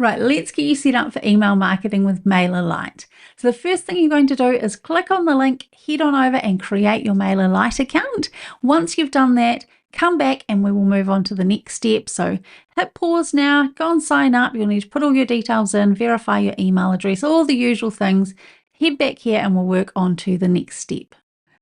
Right, let's get you set up for email marketing with MailerLite. So the first thing you're going to do is click on the link, head on over and create your MailerLite account. Once you've done that, come back and we will move on to the next step. So hit pause now, go and sign up. You'll need to put all your details in, verify your email address, all the usual things. Head back here and we'll work on to the next step.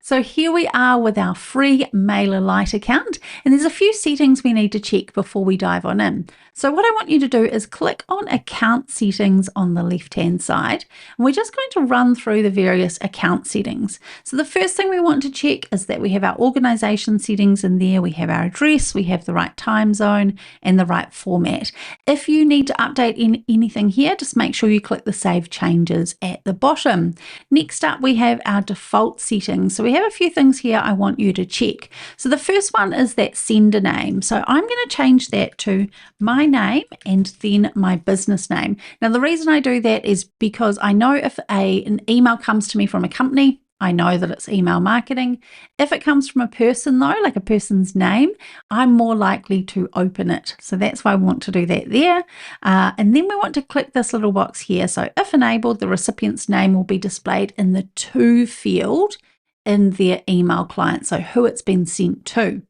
So here we are with our free MailerLite account, and there's a few settings we need to check before we dive on in. So what I want you to do is click on account settings on the left hand side, and we're just going to run through the various account settings. So the first thing we want to check is that we have our organization settings in there, we have our address, we have the right time zone and the right format. If you need to update anything here, just make sure you click the save changes at the bottom. Next up we have our default settings. So we have a few things here I want you to check. So the first one is that sender name. So I'm going to change that to my name and then my business name. Now the reason I do that is because I know if an email comes to me from a company, I know that it's email marketing. If it comes from a person though, like a person's name, I'm more likely to open it. So that's why I want to do that there. And then we want to click this little box here. So if enabled, the recipient's name will be displayed in the to field in their email client, so who it's been sent to.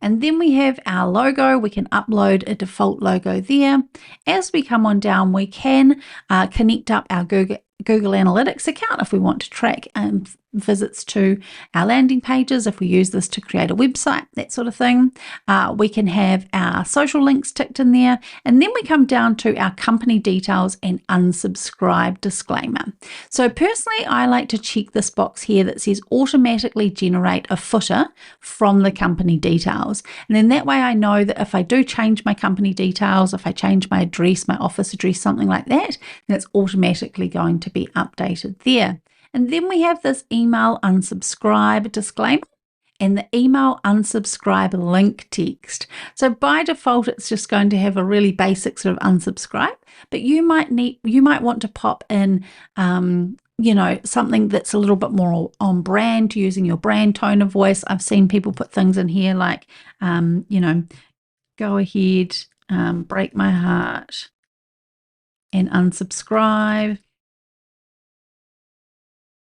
And then we have our logo. We can upload a default logo there. As we come on down, we can connect up our Google Analytics account if we want to track visits to our landing pages, if we use this to create a website, that sort of thing. We can have our social links ticked in there, and then we come down to our company details and unsubscribe disclaimer. So personally, I like to check this box here that says automatically generate a footer from the company details, and then that way I know that if I do change my company details, if I change my address, my office address, something like that, then it's automatically going to be updated there. And then we have this email unsubscribe disclaimer and the email unsubscribe link text. So by default, it's just going to have a really basic sort of unsubscribe, but you might want to pop in, something that's a little bit more on brand, using your brand tone of voice. I've seen people put things in here like, go ahead, break my heart and unsubscribe.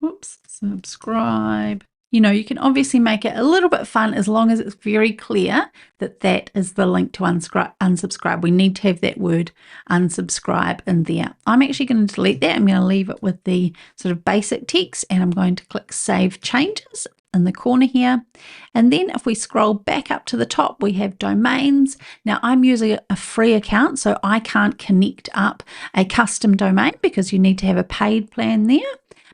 Oops, subscribe. You can obviously make it a little bit fun as long as it's very clear that that is the link to unsubscribe. We need to have that word unsubscribe in there. I'm actually going to delete that. I'm going to leave it with the sort of basic text, and I'm going to click Save Changes in the corner here. And then if we scroll back up to the top, we have domains. Now I'm using a free account, so I can't connect up a custom domain because you need to have a paid plan there.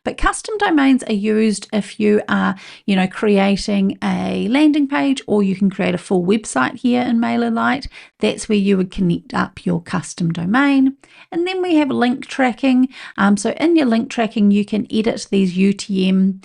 But custom domains are used if you are, creating a landing page, or you can create a full website here in MailerLite. That's where you would connect up your custom domain. And then we have link tracking. So in your link tracking, you can edit these UTM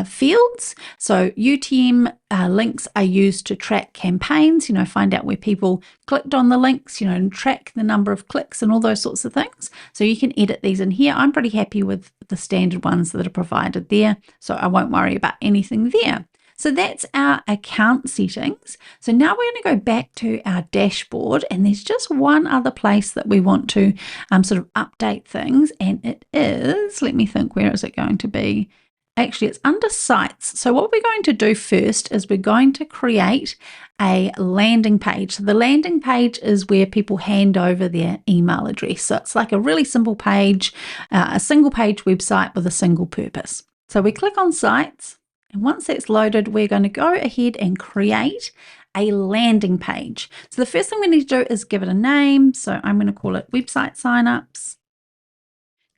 fields. So UTM links are used to track campaigns, find out where people clicked on the links, and track the number of clicks and all those sorts of things. So you can edit these in here. I'm pretty happy with the standard ones that are provided there, so I won't worry about anything there. So that's our account settings. So now we're going to go back to our dashboard, and there's just one other place that we want to sort of update things, and it is, let me think, where is it going to be? Actually, it's under sites. So what we're going to do first is we're going to create a landing page. So the landing page is where people hand over their email address. So it's like a really simple page, a single page website with a single purpose. So we click on sites, and once that's loaded, we're going to go ahead and create a landing page. So the first thing we need to do is give it a name. So I'm going to call it website signups.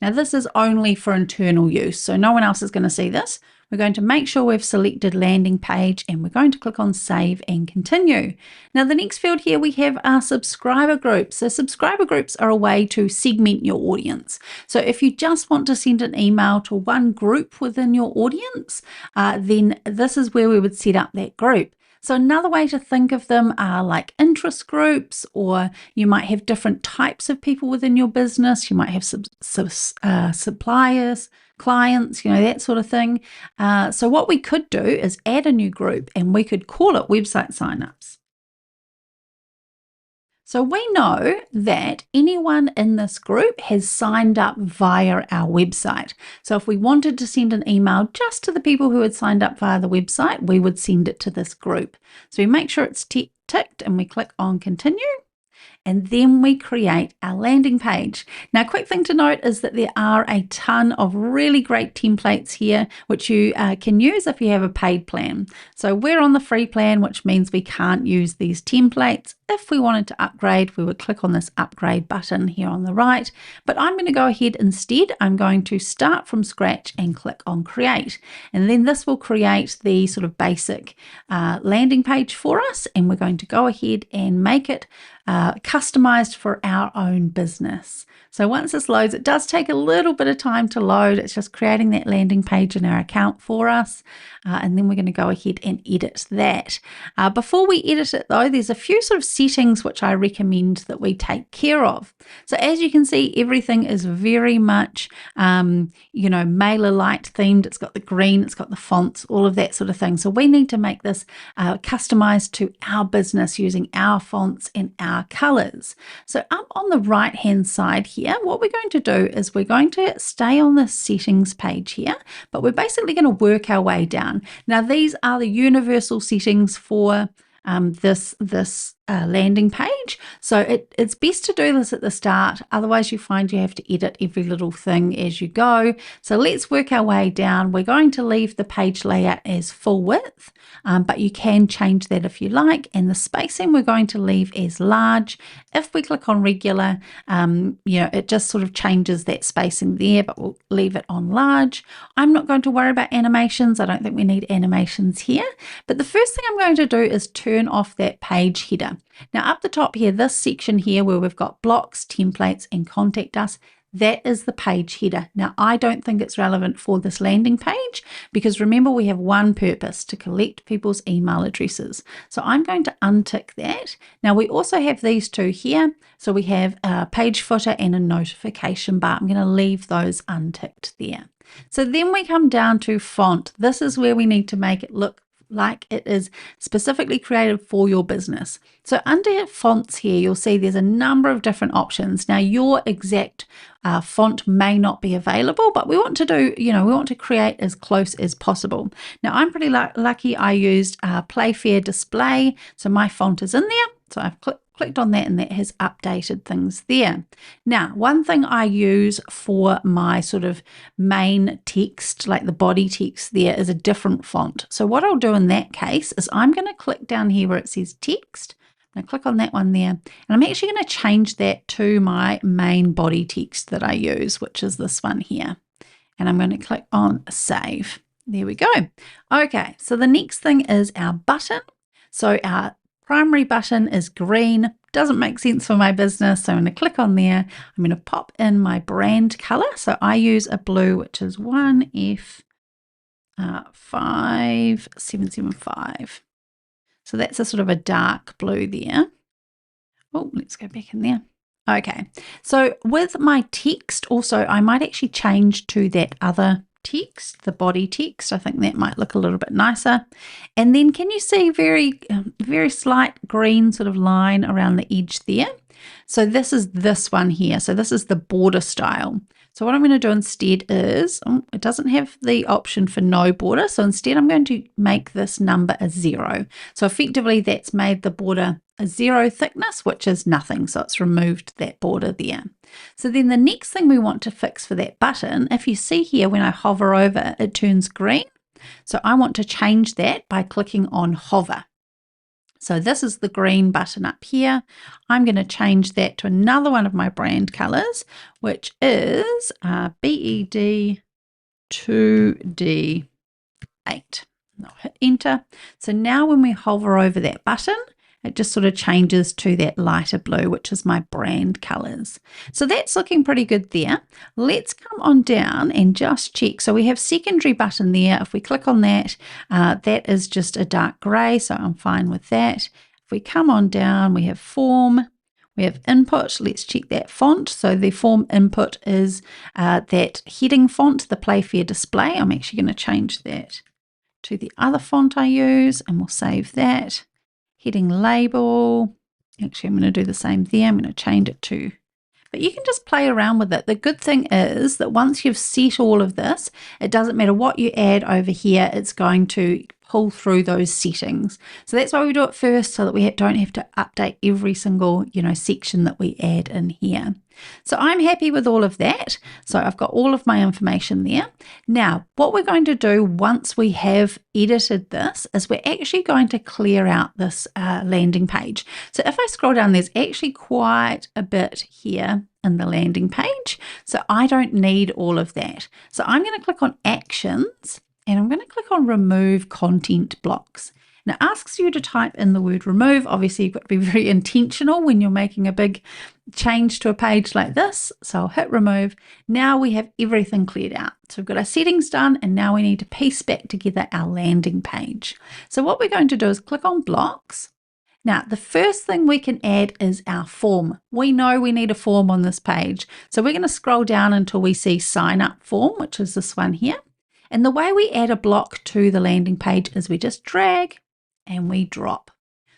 Now this is only for internal use, so no one else is going to see this. We're going to make sure we've selected landing page, and we're going to click on save and continue. Now the next field here, we have our subscriber groups. So subscriber groups are a way to segment your audience. So if you just want to send an email to one group within your audience, then this is where we would set up that group. So another way to think of them are like interest groups, or you might have different types of people within your business. You might have suppliers, clients, that sort of thing. So what we could do is add a new group, and we could call it website signups. So we know that anyone in this group has signed up via our website. So if we wanted to send an email just to the people who had signed up via the website, we would send it to this group. So we make sure it's ticked and we click on continue. And then we create our landing page. Now, a quick thing to note is that there are a ton of really great templates here, which you can use if you have a paid plan. So we're on the free plan, which means we can't use these templates. If we wanted to upgrade, we would click on this upgrade button here on the right. But I'm going to go ahead instead. I'm going to start from scratch and click on create. And then this will create the sort of basic landing page for us. And we're going to go ahead and make it customized for our own business. So once this loads, it does take a little bit of time to load. It's just creating that landing page in our account for us. And then we're going to go ahead and edit that. Before we edit it though, there's a few sort of settings which I recommend that we take care of. So as you can see, everything is very much, MailerLite themed. It's got the green, it's got the fonts, all of that sort of thing. So we need to make this customized to our business using our fonts and our colors. So up on the right hand side here, what we're going to do is we're going to stay on the settings page here, but we're basically going to work our way down. Now these are the universal settings for this landing page. So it's best to do this at the start. Otherwise you find you have to edit every little thing as you go. So let's work our way down. We're going to leave the page layout as full width, but you can change that if you like. And the spacing we're going to leave as large. If we click on regular, it just sort of changes that spacing there, but we'll leave it on large. I'm not going to worry about animations. I don't think we need animations here. But the first thing I'm going to do is turn off that page header. Now up the top here, this section here where we've got blocks, templates and contact us, that is the page header. Now I don't think it's relevant for this landing page because remember we have one purpose, to collect people's email addresses. So I'm going to untick that. Now we also have these two here. So we have a page footer and a notification bar. I'm going to leave those unticked there. So then we come down to font. This is where we need to make it look like it is specifically created for your business. So under fonts here, you'll see there's a number of different options. Now your exact font may not be available, but we want to do, we want to create as close as possible. Now I'm pretty lucky. I used Playfair Display. So my font is in there. So I've clicked on that and that has updated things there. Now, one thing I use for my sort of main text, like the body text there, is a different font. So what I'll do in that case is I'm going to click down here where it says text. I'm going to click on that one there, and I'm actually going to change that to my main body text that I use, which is this one here. And I'm going to click on save. There we go. Okay, so the next thing is our button. So our primary button is green. Doesn't make sense for my business, so I'm going to click on there. I'm going to pop in my brand color. So I use a blue, which is 1F5775. So that's a sort of a dark blue there. Oh, let's go back in there. Okay, so with my text also, I might actually change to that other text, the body text. I think that might look a little bit nicer. And then can you see very slight green sort of line around the edge there? So this is this one here. So this is the border style. So what I'm going to do instead is, it doesn't have the option for no border. So instead I'm going to make this number a 0. So effectively that's made the border a 0 thickness, which is nothing. So it's removed that border there. So then the next thing we want to fix for that button, if you see here when I hover over, it turns green. So I want to change that by clicking on hover. So this is the green button up here. I'm going to change that to another one of my brand colors, which is BED 2D8. I'll hit enter. So now when we hover over that button, it just sort of changes to that lighter blue, which is my brand colors. So that's looking pretty good there. Let's come on down and just check. So we have secondary button there. If we click on that, that is just a dark gray. So I'm fine with that. If we come on down, we have form, we have input. Let's check that font. So the form input is that heading font, the Playfair Display. I'm actually going to change that to the other font I use, and we'll save that. Heading label, Actually, I'm going to do the same there. I'm going to change it to, but you can just play around with it. The good thing is that once you've set all of this, it doesn't matter what you add over here, it's going to pull through those settings. So that's why we do it first, so that we don't have to update every single, section that we add in here. So I'm happy with all of that. So I've got all of my information there. Now, what we're going to do once we have edited this is we're actually going to clear out this landing page. So if I scroll down, there's actually quite a bit here in the landing page. So I don't need all of that. So I'm going to click on Actions and I'm going to click on Remove Content Blocks. And it asks you to type in the word remove. Obviously, you've got to be very intentional when you're making a big change to a page like this. So I'll hit remove. Now we have everything cleared out. So we've got our settings done, and now we need to piece back together our landing page. So what we're going to do is click on blocks. Now, the first thing we can add is our form. We know we need a form on this page. So we're going to scroll down until we see sign up form, which is this one here. And the way we add a block to the landing page is we just drag and we drop.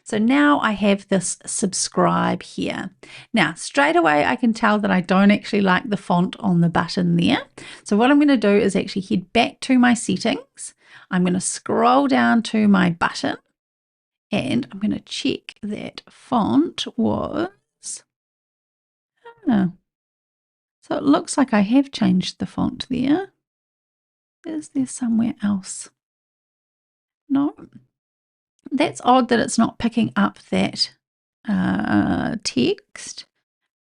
So now I have this subscribe here. Now, straight away, I can tell that I don't actually like the font on the button there. So what I'm going to do is actually head back to my settings. I'm going to scroll down to my button and I'm going to check that font was, so it looks like I have changed the font there. Is there somewhere else? No. That's odd that it's not picking up that text.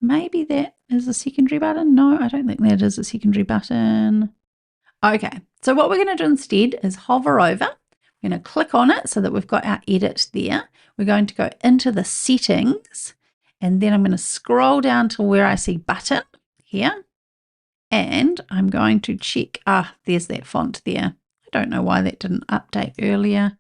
Maybe that is a secondary button. No, I don't think that is a secondary button. Okay, so what we're going to do instead is hover over. We're going to click on it so that we've got our edit there. We're going to go into the settings, and then I'm going to scroll down to where I see button here. And I'm going to check, there's that font there. I don't know why that didn't update earlier.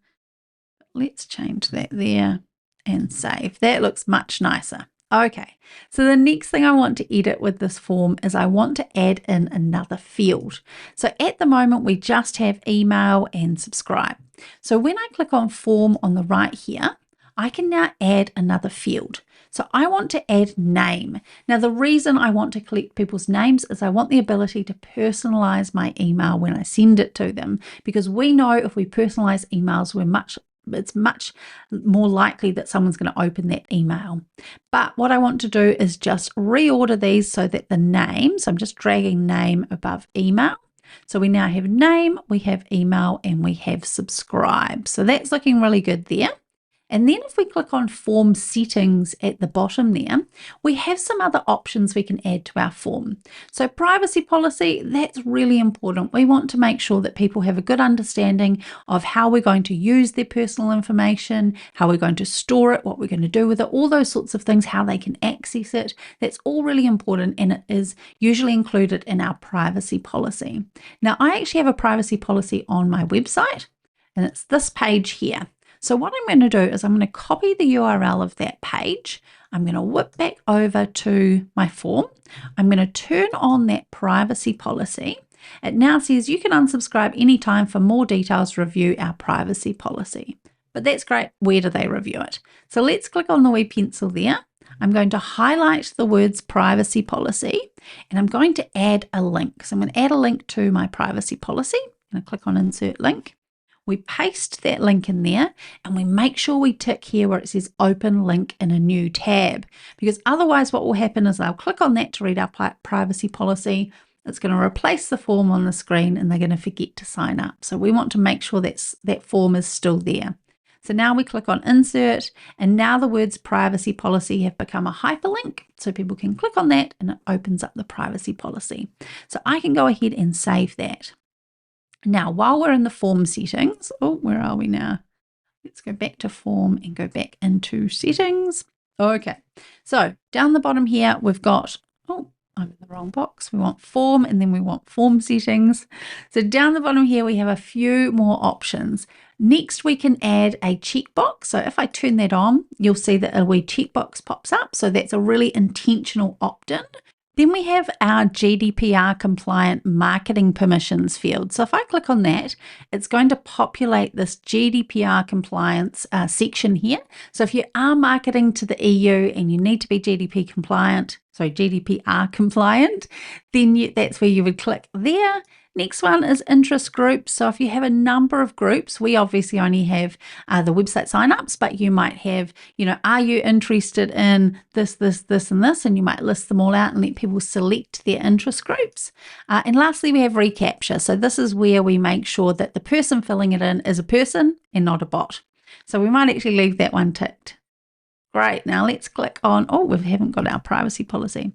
Let's change that there and save. That looks much nicer. Okay, so the next thing I want to edit with this form is I want to add in another field. So at the moment, we just have email and subscribe. So when I click on form on the right here, I can now add another field. So I want to add name. Now, the reason I want to collect people's names is I want the ability to personalize my email when I send it to them, because we know if we personalize emails, it's much more likely that someone's going to open that email. But what I want to do is just reorder these so that the name, so I'm just dragging name above email. So we now have name, we have email, and we have subscribe. So that's looking really good there. And then if we click on form settings at the bottom there, we have some other options we can add to our form. So privacy policy, that's really important. We want to make sure that people have a good understanding of how we're going to use their personal information, how we're going to store it, what we're going to do with it, all those sorts of things, how they can access it. That's all really important, and it is usually included in our privacy policy. Now, I actually have a privacy policy on my website, and it's this page here. So what I'm going to do is I'm going to copy the URL of that page. I'm going to whip back over to my form. I'm going to turn on that privacy policy. It now says you can unsubscribe anytime. For more details, review our privacy policy. But that's great. Where do they review it? So let's click on the wee pencil there. I'm going to highlight the words privacy policy, and I'm going to add a link. So I'm going to add a link to my privacy policy. I'm going to click on insert link. We paste that link in there, and we make sure we tick here where it says open link in a new tab, because otherwise what will happen is they'll click on that to read our privacy policy. It's going to replace the form on the screen and they're going to forget to sign up. So we want to make sure that form is still there. So now we click on insert, and now the words privacy policy have become a hyperlink, so people can click on that and it opens up the privacy policy. So I can go ahead and save that. Now, while we're in the form settings, where are we now? Let's go back to form and go back into settings. Okay, so down the bottom here, we've got, I'm in the wrong box. We want form, and then we want form settings. So down the bottom here, we have a few more options. Next, we can add a checkbox. So if I turn that on, you'll see that a wee checkbox pops up. So that's a really intentional opt-in. Then we have our GDPR compliant marketing permissions field. So if I click on that, it's going to populate this GDPR compliance section here. So if you are marketing to the EU and you need to be GDPR compliant, then that's where you would click there. Next one is interest groups. So if you have a number of groups, we obviously only have the website signups, but you might have, are you interested in this, and this? And you might list them all out and let people select their interest groups. And lastly, we have reCAPTCHA. So this is where we make sure that the person filling it in is a person and not a bot. So we might actually leave that one ticked. Great. Now let's click on, we haven't got our privacy policy.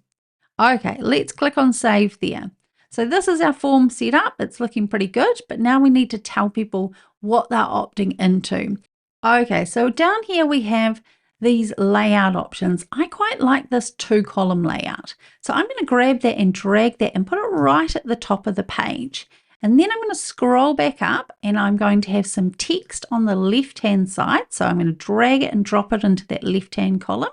Okay, let's click on save there. So this is our form set up. It's looking pretty good, but now we need to tell people what they're opting into. Okay, so down here we have these layout options. I quite like this 2-column layout. So I'm going to grab that and drag that and put it right at the top of the page. And then I'm going to scroll back up and I'm going to have some text on the left-hand side. So I'm going to drag it and drop it into that left-hand column.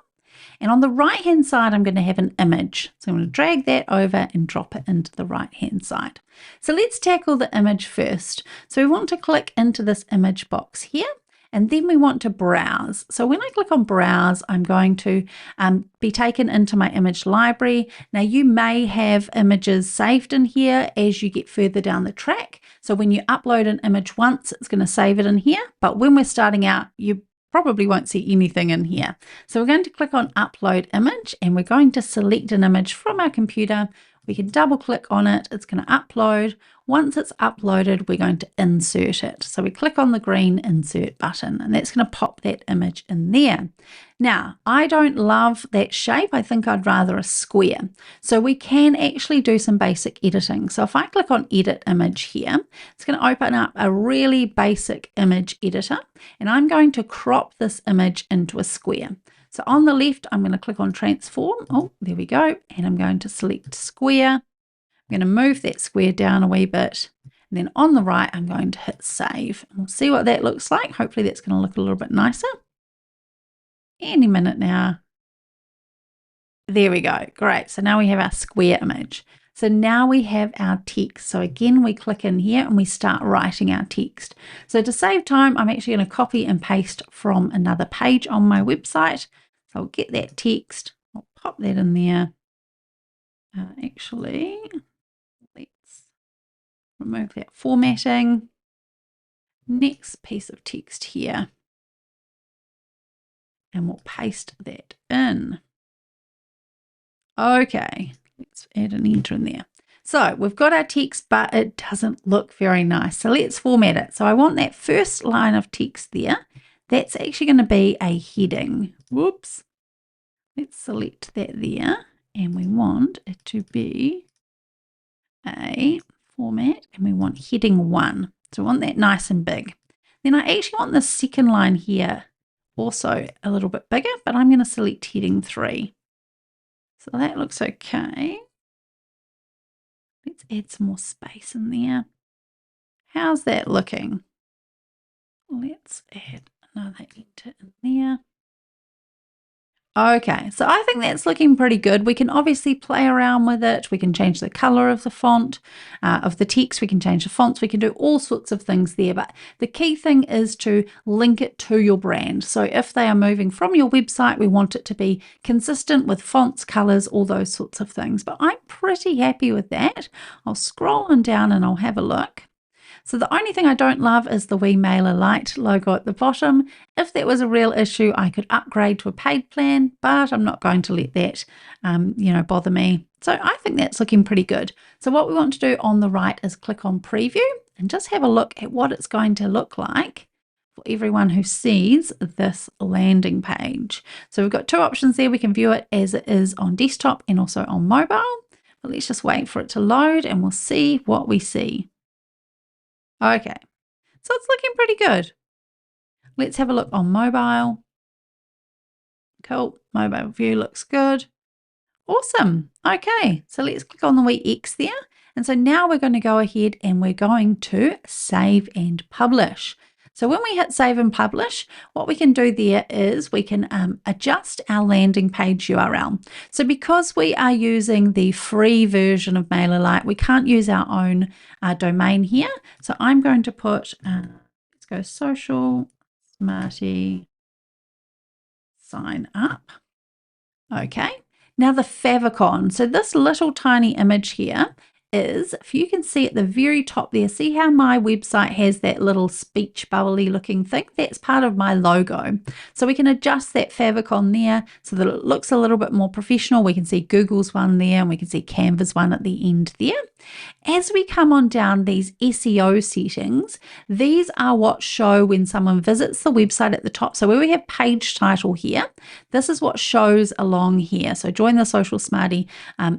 And on the right hand side, I'm going to have an image. So I'm going to drag that over and drop it into the right hand side. So let's tackle the image first. So we want to click into this image box here, and then we want to browse. So when I click on browse, I'm going to be taken into my image library. Now you may have images saved in here as you get further down the track. So when you upload an image once, it's going to save it in here. But when we're starting out, you probably won't see anything in here. So we're going to click on upload image and we're going to select an image from our computer. We can double click on it. It's going to upload. Once it's uploaded, we're going to insert it. So we click on the green insert button and that's going to pop that image in there. Now, I don't love that shape. I think I'd rather a square. So we can actually do some basic editing. So if I click on edit image here, it's going to open up a really basic image editor and I'm going to crop this image into a square. So on the left, I'm going to click on transform. Oh, there we go. And I'm going to select square. I'm going to move that square down a wee bit. And then on the right, I'm going to hit save. And we'll see what that looks like. Hopefully that's going to look a little bit nicer. Any minute now. There we go. Great. So now we have our square image. So now we have our text. So again, we click in here and we start writing our text. So to save time, I'm actually going to copy and paste from another page on my website. So I'll get that text. I'll pop that in there. Actually, let's remove that formatting. Next piece of text here. And we'll paste that in. Okay. Let's add an enter in there. So we've got our text, but it doesn't look very nice. So let's format it. So I want that first line of text there. That's actually going to be a heading. Whoops. Let's select that there. And we want it to be a format. And we want heading 1. So we want that nice and big. Then I actually want the second line here also a little bit bigger, but I'm going to select heading 3. So that looks okay. Let's add some more space in there. How's that looking? Let's add another enter in there. Okay, so I think that's looking pretty good. We can obviously play around with it. We can change the color of the font, of the text. We can change the fonts. We can do all sorts of things there. But the key thing is to link it to your brand. So if they are moving from your website, we want it to be consistent with fonts, colors, all those sorts of things. But I'm pretty happy with that. I'll scroll on down and I'll have a look. So the only thing I don't love is the wee MailerLite logo at the bottom. If that was a real issue, I could upgrade to a paid plan, but I'm not going to let that, bother me. So I think that's looking pretty good. So what we want to do on the right is click on preview and just have a look at what it's going to look like for everyone who sees this landing page. So we've got two options there. We can view it as it is on desktop and also on mobile. But let's just wait for it to load and we'll see what we see. Okay, so it's looking pretty good. Let's have a look on mobile. Cool, mobile view looks good. Awesome. Okay, so let's click on the wee X there. And so now we're going to go ahead and we're going to save and publish. So when we hit save and publish, what we can do there is we can adjust our landing page URL. So because we are using the free version of MailerLite, we can't use our own domain here. So I'm going to put, let's go social smarty sign up. Okay. Now the favicon. So this little tiny image here is, if you can see at the very top there, see how my website has that little speech bubbly looking thing? That's part of my logo. So we can adjust that favicon there so that it looks a little bit more professional. We can see Google's one there and we can see Canva's one at the end there. As we come on down these SEO settings, these are what show when someone visits the website at the top. So where we have page title here, this is what shows along here. So join the Social Smarty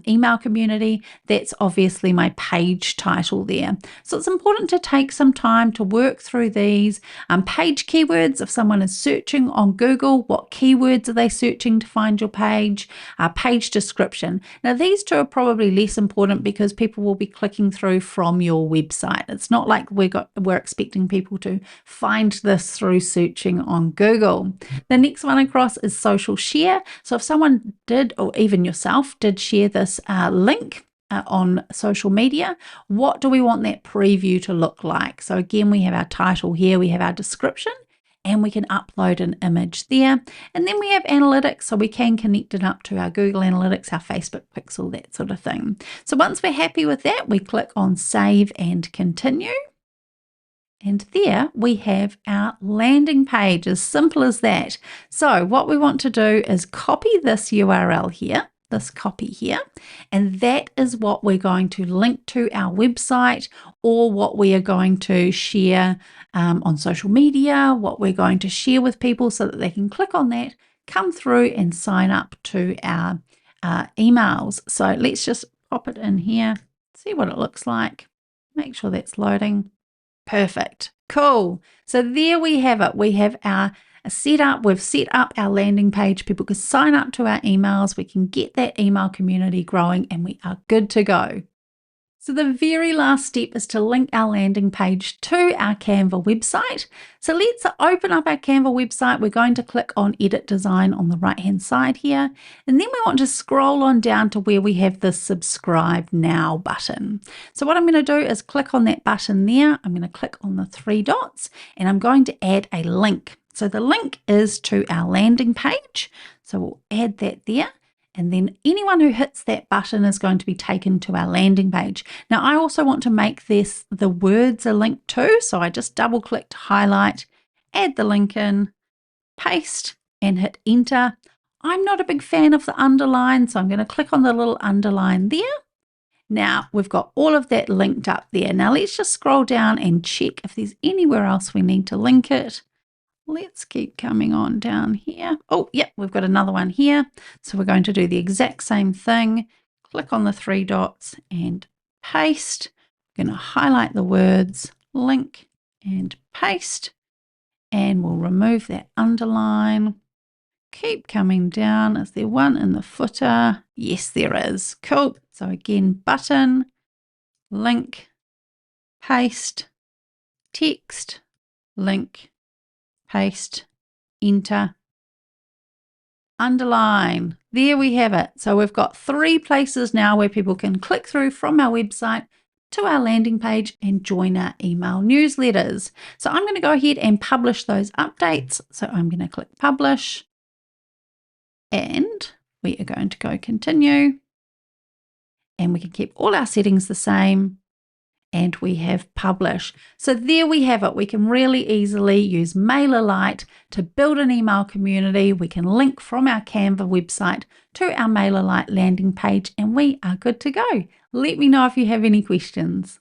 email community. That's obviously my page title there. So it's important to take some time to work through these page keywords. If someone is searching on Google, what keywords are they searching to find your page? Page description. Now these two are probably less important because people will be clicking through from your website. It's not like we're expecting people to find this through searching on Google. The next one across is social share. So if someone did, or even yourself did, share this link on social media, what do we want that preview to look like? So again, we have our title here, we have our description, and we can upload an image there. And then we have analytics, so we can connect it up to our Google Analytics, our Facebook Pixel, that sort of thing. So once we're happy with that, we click on Save and Continue. And there we have our landing page, as simple as that. So what we want to do is copy this URL here, this copy here, and that is what we're going to link to our website, or what we are going to share on social media, what we're going to share with people so that they can click on that, come through and sign up to our emails. So let's just pop it in here, see what it looks like, make sure that's loading. Perfect. Cool. So there we have it. We have our setup. We've set up our landing page. People can sign up to our emails. We can get that email community growing, and we are good to go. So the very last step is to link our landing page to our Canva website. So let's open up our Canva website. We're going to click on Edit Design on the right-hand side here. And then we want to scroll on down to where we have the Subscribe Now button. So what I'm going to do is click on that button there. I'm going to click on the three dots and I'm going to add a link. So the link is to our landing page. So we'll add that there. And then anyone who hits that button is going to be taken to our landing page. Now, I also want to make this the words a link too. So I just double click to highlight, add the link in, paste and hit enter. I'm not a big fan of the underline, so I'm going to click on the little underline there. Now we've got all of that linked up there. Now let's just scroll down and check if there's anywhere else we need to link it. Let's keep coming on down here. Oh, yep, we've got another one here. So we're going to do the exact same thing. Click on the three dots and paste. I'm going to highlight the words, link and paste. And we'll remove that underline. Keep coming down. Is there one in the footer? Yes, there is. Cool. So again, button, link, paste, text, link, paste, enter, underline. There we have it. So we've got 3 places now where people can click through from our website to our landing page and join our email newsletters. So I'm going to go ahead and publish those updates. So I'm going to click publish and we are going to go continue, and we can keep all our settings the same. And we have publish. So there we have it. We can really easily use MailerLite to build an email community. We can link from our Canva website to our MailerLite landing page, and we are good to go. Let me know if you have any questions.